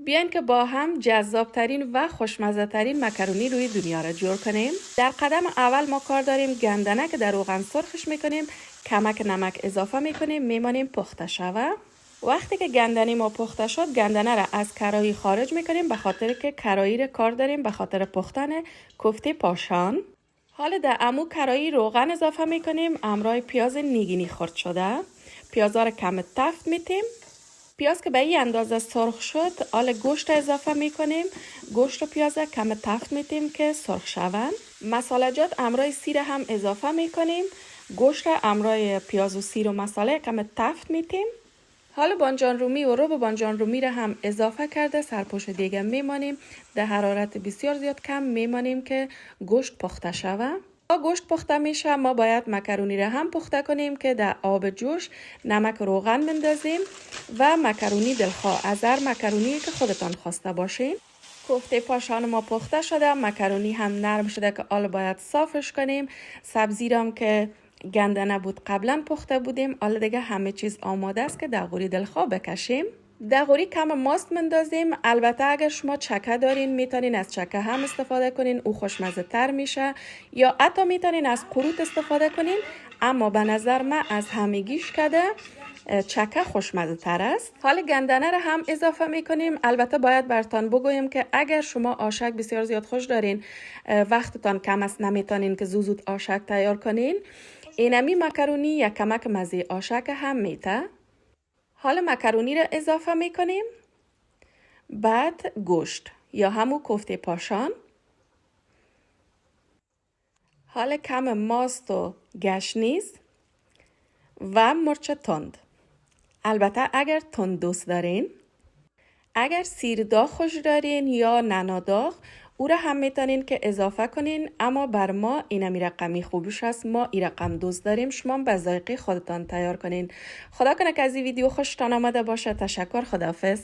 بیاین که با هم جذابترین و خوشمزه ترین مکرونی روی دنیا را جور کنیم. در قدم اول ما کار داریم گندنه که در روغن سرخش میکنیم، کمک نمک اضافه میکنیم، میمانیم پخته شوه. وقتی که گندنه ما پخته شد، گندنه را از کراهی خارج میکنیم، به خاطر که کراهی را کار داریم به خاطر پختن کوفته پاشان. حالا در امو کراهی روغن اضافه میکنیم، همراه پیاز نیگینی خرد شده. پیازا را کم تفت میتیم. پیاز که به این اندازه سرخ شد، حالا گوشت اضافه میکنیم. گوشت و پیاز کم تفت میتیم که سرخ شوند. مساله جات همراه سیر هم اضافه میکنیم. گوشت همراه پیاز و سیر و مساله کم تفت میتیم. حالا بانجان رومی و رب بانجان رومی را هم اضافه کرده سرپوش دیگه میمانیم. در حرارت بسیار زیاد کم میمانیم که گوشت پخته شوه. با گوشت پخته میشه، ما باید مکرونی را هم پخته کنیم که در آب جوش نمک روغن مندازیم و مکرونی دلخواه از هر مکرونی که خودتان خواسته باشین. کوفته پاشان ما پخته شده، مکرونی هم نرم شده که حالا باید صافش کنیم. سبزی را هم که گندنه بود قبلا پخته بودیم، حالا دیگه همه چیز آماده است که در قوری دلخواه بکشیم. در قوری کم ماست مندازیم. البته اگر شما چکه دارین میتونین از چکه هم استفاده کنین، او خوشمزه تر میشه، یا حتی میتونین از قروت استفاده کنین، اما به نظر من از همگیش کده چکه خوشمزه تر است. حالا گندنه را هم اضافه میکنیم. البته باید برتان بگویم که اگر شما آشک بسیار زیاد خوش دارین، وقتتان کم است، نمیتونین که زود آشک تیار کنین، اینمی مکرونی یک کمک مزه آشک هم میته. حالا مکرونی را اضافه میکنیم، بعد گوشت یا همون کوفته پاشان. حالا کم ماست و گشنیز و مرچ تند. البته اگر تند دوست دارین. اگر سیر داغ خوش دارین یا نناداغ، او را هم میتونین که اضافه کنین، اما بر ما اینمی رقمی خوبش است، ما این رقم دوست داریم، شما به ذائقه خودتان تیار کنین. خدا کنه که از این ویدیو خوشتان آمده باشه. تشکر. خداحافظ.